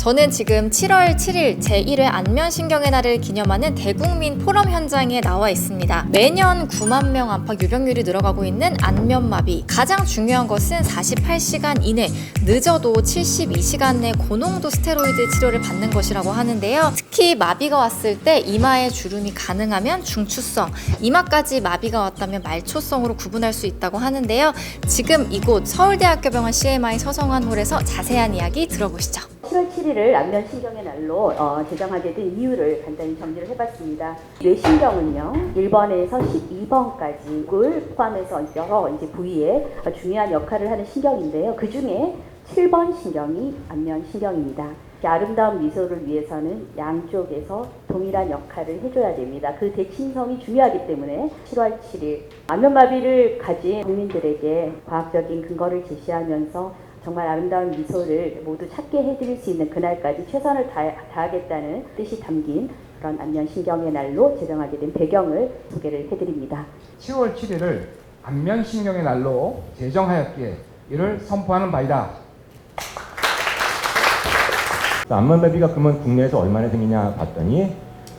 저는 지금 7월 7일 제1회 안면신경의 날을 기념하는 대국민 포럼 현장에 나와 있습니다. 매년 9만 명 안팎 유병률이 늘어가고 있는 안면마비. 가장 중요한 것은 48시간 이내, 늦어도 72시간 내 고농도 스테로이드 치료를 받는 것이라고 하는데요. 특히 마비가 왔을 때 이마에 주름이 가능하면 중추성, 이마까지 마비가 왔다면 말초성으로 구분할 수 있다고 하는데요. 지금 이곳 서울대학교병원 CMI 서성환홀에서 자세한 이야기 들어보시죠. 7월 7일을 안면신경의 날로 제정하게 된 이유를 간단히 정리를 해봤습니다. 뇌신경은요, 1번에서 12번까지 을 포함해서 여러 부위에 중요한 역할을 하는 신경인데요. 그 중에 7번 신경이 안면신경입니다. 아름다운 미소를 위해서는 양쪽에서 동일한 역할을 해줘야 됩니다. 그 대칭성이 중요하기 때문에 7월 7일 안면마비를 가진 국민들에게 과학적인 근거를 제시하면서 정말 아름다운 미소를 모두 찾게 해드릴 수 있는 그날까지 최선을 다하겠다는 뜻이 담긴 그런 안면신경의 날로 제정하게 된 배경을 소개를 해드립니다. 7월 7일을 안면신경의 날로 제정하였기에 이를 선포하는 바이다. 안면마비가 그러면 국내에서 얼마나 생기냐 봤더니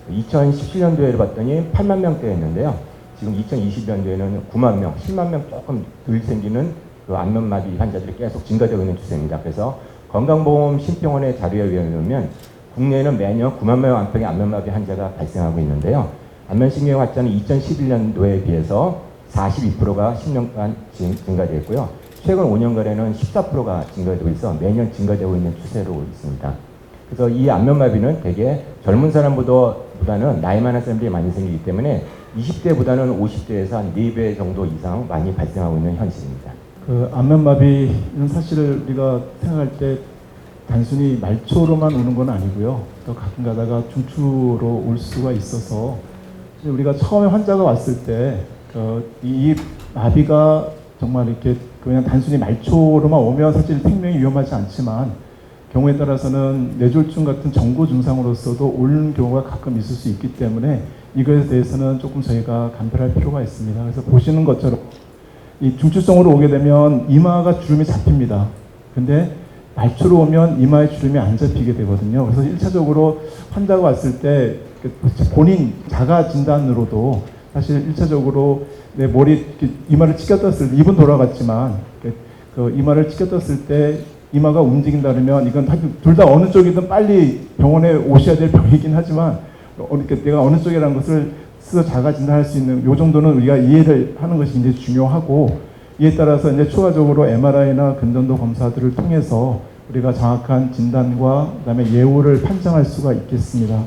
2017년도에 봤더니 8만 명대였는데요. 지금 2020년도에는 9만 명, 10만 명 조금 덜 생기는 그 안면마비 환자들이 계속 증가되고 있는 추세입니다. 그래서 건강보험 심평원의 자료에 의하면 국내에는 매년 9만 명 안팎의 안면마비 환자가 발생하고 있는데요. 안면신경 확자는 2011년도에 비해서 42%가 10년간 증가되었고요. 최근 5년간에는 14%가 증가되고 있어 매년 증가되고 있는 추세로 있습니다. 그래서 이 안면마비는 되게 젊은 사람보다는 나이 많은 사람들이 많이 생기기 때문에 20대보다는 50대에서 한 4배 정도 이상 많이 발생하고 있는 현실입니다. 그 안면마비는 사실 우리가 생각할 때 단순히 말초로만 오는 건 아니고요. 또 가끔 가다가 중추로 올 수가 있어서 우리가 처음에 환자가 왔을 때 이 마비가 정말 이렇게 그냥 단순히 말초로만 오면 사실 생명이 위험하지 않지만 경우에 따라서는 뇌졸중 같은 전고 증상으로서도 오는 경우가 가끔 있을 수 있기 때문에 이거에 대해서는 조금 저희가 감별할 필요가 있습니다. 그래서 보시는 것처럼 이 중추성으로 오게 되면 이마가 주름이 잡힙니다. 근데 말초로 오면 이마에 주름이 안 잡히게 되거든요. 그래서 1차적으로 환자가 왔을 때 본인 자가 진단으로도 사실 1차적으로 내 머리 이마를 치켜떴을 때 입은 돌아갔지만 그 이마를 치켜떴을 때 이마가 움직인다 그러면 이건 둘 다 어느 쪽이든 빨리 병원에 오셔야 될 병이긴 하지만 내가 어느 쪽이라는 것을 스스로 자가 진단할 수 있는 요 정도는 우리가 이해를 하는 것이 이제 중요하고 이에 따라서 이제 추가적으로 MRI나 근전도 검사들을 통해서 우리가 정확한 진단과 그다음에 예후를 판정할 수가 있겠습니다.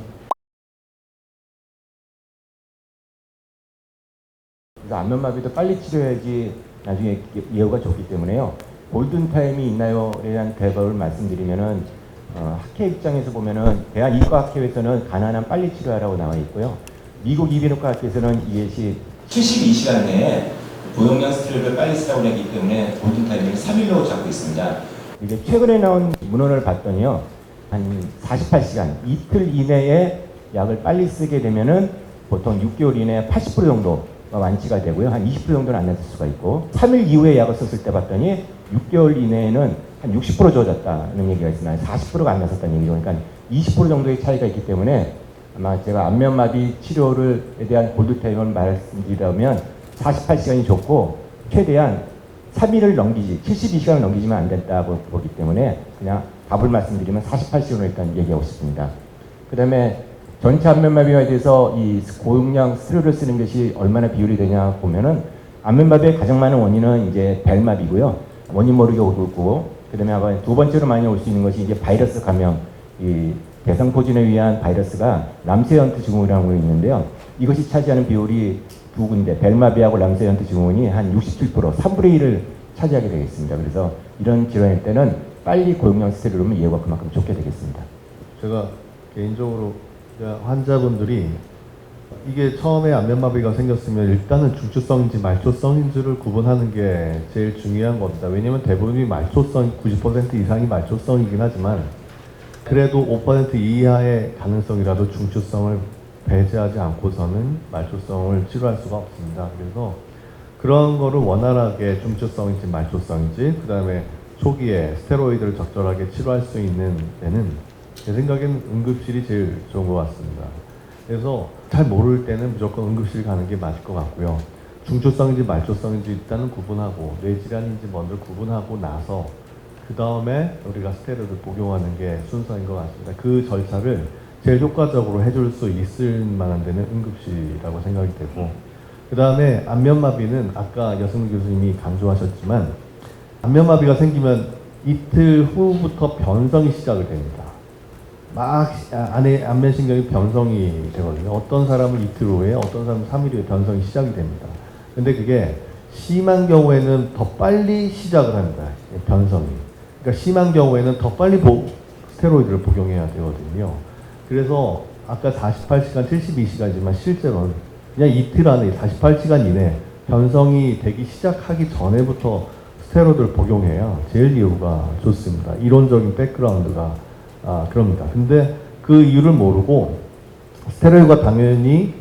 그래서 안면마비도 빨리 치료해야지 나중에 예후가 좋기 때문에요. 골든타임이 있나요에 대한 대답을 말씀드리면은 학회 입장에서 보면은 대한이과학회에서는 가난한 빨리 치료하라고 나와 있고요. 미국 이비인후과 학회에서는 이것이 72시간 내에 고용량 스테로이드를 빨리 쓰라고 하기 때문에 골든타임을 3일로 잡고 있습니다. 이제 최근에 나온 문헌을 봤더니요. 한 48시간, 이틀 이내에 약을 빨리 쓰게 되면은 보통 6개월 이내에 80% 정도가 완치가 되고요. 한 20% 정도는 안 났을 수가 있고 3일 이후에 약을 썼을 때 봤더니 6개월 이내에는 한 60% 좋아졌다는 얘기가 있습니다. 40%가 안 났었다는 얘기죠. 그러니까 20% 정도의 차이가 있기 때문에 아마 제가 안면마비 치료에 대한 골든타임을 말씀드리려면 48시간이 좋고 최대한 3일을 넘기지 72시간을 넘기지만 안 된다고 보기 때문에 그냥 답을 말씀드리면 48시간으로 일단 얘기하고 싶습니다. 그 다음에 전체 안면마비에 대해서 이 고용량 스테로이드를 쓰는 것이 얼마나 비율이 되냐 보면은 안면마비의 가장 많은 원인은 이제 벨마비고요. 원인 모르게 오고 그 다음에 두 번째로 많이 올 수 있는 것이 이제 바이러스 감염, 이 대상포진에 의한 바이러스가 람세현트 증후군이라는 게 있는데요. 이것이 차지하는 비율이 두 군데, 벨마비하고 람세현트 증후군이 한 67%, 3분의 1을 차지하게 되겠습니다. 그래서 이런 질환일 때는 빨리 고용량 스테로이드를 예후가 그만큼 좋게 되겠습니다. 제가 개인적으로 환자분들이 이게 처음에 안면마비가 생겼으면 일단은 중추성인지 말초성인지를 구분하는 게 제일 중요한 겁니다. 왜냐면 대부분이 말초성, 90% 이상이 말초성이긴 하지만 그래도 5% 이하의 가능성이라도 중추성을 배제하지 않고서는 말초성을 치료할 수가 없습니다. 그래서 그런 거를 원활하게 중추성인지 말초성인지 그 다음에 초기에 스테로이드를 적절하게 치료할 수 있는 데는 제 생각에는 응급실이 제일 좋은 것 같습니다. 그래서 잘 모를 때는 무조건 응급실 가는 게 맞을 것 같고요. 중추성인지 말초성인지 일단은 구분하고 뇌질환인지 먼저 구분하고 나서 그 다음에 우리가 스테로이드 복용하는 게 순서인 것 같습니다. 그 절차를 제일 효과적으로 해줄 수 있을 만한 데는 응급실이라고 생각이 되고, 그 다음에 안면마비는 아까 여승훈 교수님이 강조하셨지만 안면마비가 생기면 이틀 후부터 변성이 시작을 됩니다. 막 안에 안면신경이 변성이 되거든요. 어떤 사람은 이틀 후에, 어떤 사람은 3일 후에 변성이 시작이 됩니다. 근데 그게 심한 경우에는 더 빨리 시작을 합니다. 변성이. 그러니까 심한 경우에는 더 빨리 스테로이드를 복용해야 되거든요. 그래서 아까 48시간, 72시간이지만 실제로는 그냥 이틀 안에 48시간 이내 변성이 되기 시작하기 전에부터 스테로이드를 복용해야 제일 이유가 좋습니다. 이론적인 백그라운드가 그럽니다. 근데 그 이유를 모르고 스테로이드가 당연히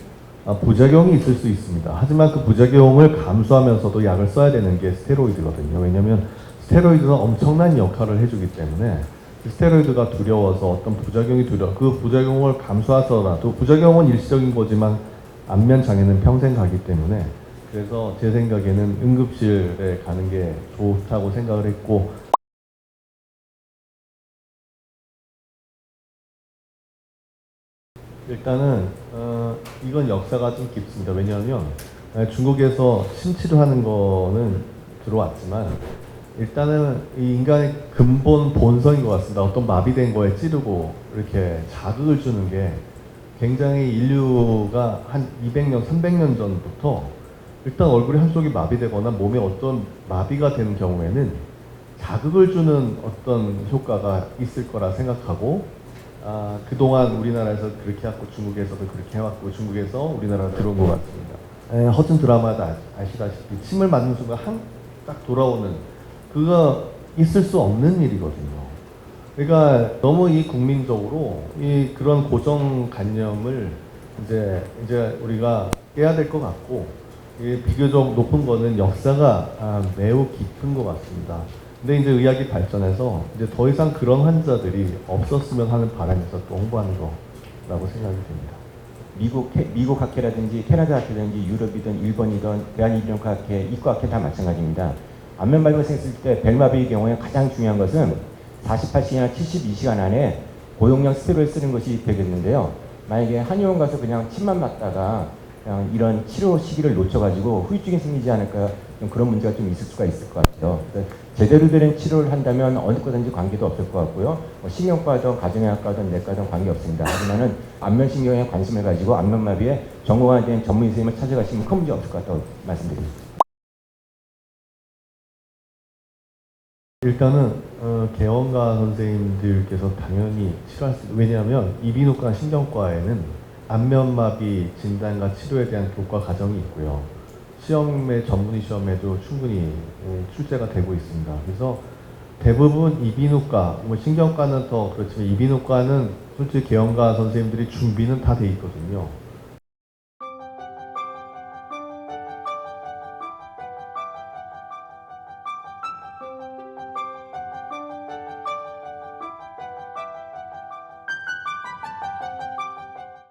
부작용이 있을 수 있습니다. 하지만 그 부작용을 감수하면서도 약을 써야 되는 게 스테로이드거든요. 왜냐하면 스테로이드는 엄청난 역할을 해주기 때문에 스테로이드가 두려워서 어떤 부작용이 그 부작용을 감수하더라도 부작용은 일시적인 거지만 안면 장애는 평생 가기 때문에 그래서 제 생각에는 응급실에 가는 게 좋다고 생각을 했고, 일단은 이건 역사가 좀 깊습니다. 왜냐하면 중국에서 심치료하는 거는 들어왔지만 일단은 이 인간의 근본 본성인 것 같습니다. 어떤 마비된 거에 찌르고 이렇게 자극을 주는 게 굉장히 인류가 한 200년, 300년 전부터 일단 얼굴이 한쪽이 마비되거나 몸에 어떤 마비가 되는 경우에는 자극을 주는 어떤 효과가 있을 거라 생각하고 그동안 우리나라에서 그렇게 해왔고 중국에서도 그렇게 해왔고 중국에서 우리나라로 들어온 것 같습니다. 허튼 드라마도 아시다시피 침을 맞는 순간 딱 돌아오는 그거 있을 수 없는 일이거든요. 그러니까 너무 이 국민적으로 이 그런 고정관념을 이제 우리가 깨야 될 것 같고, 비교적 높은 거는 역사가 매우 깊은 것 같습니다. 근데 이제 의학이 발전해서 이제 더 이상 그런 환자들이 없었으면 하는 바람에서 또 홍보하는 거라고 생각이 됩니다. 미국 학회라든지 캐나다 학회라든지 유럽이든 일본이든 대한이비인후과학회, 이과학회 다 마찬가지입니다. 안면마비가 생겼을 때 벨마비의 경우에 가장 중요한 것은 48시간이나 72시간 안에 고용량 스테로이드 쓰는 것이 되겠는데요. 만약에 한의원 가서 그냥 침만 맞다가 그냥 이런 치료 시기를 놓쳐가지고 후유증이 생기지 않을까, 좀 그런 문제가 좀 있을 수가 있을 것 같아요. 제대로 된 치료를 한다면 어느 거든지 관계도 없을 것 같고요. 신경과든 가정의학과든 내과든 관계 없습니다. 하지만은 안면신경에 관심을 가지고 안면마비에 전공에 대한 전문의 선생님을 찾아가시면 큰 문제 없을 것 같다고 말씀드립니다. 일단은 개원가 선생님들께서 당연히 치료할 수, 왜냐하면 이비인후과 신경과에는 안면마비 진단과 치료에 대한 교과 과정이 있고요. 시험의 전문의 시험에도 충분히 출제가 되고 있습니다. 그래서 대부분 이비인후과, 뭐 신경과는 더 그렇지만 이비인후과는 솔직히 개원가 선생님들이 준비는 다 돼 있거든요.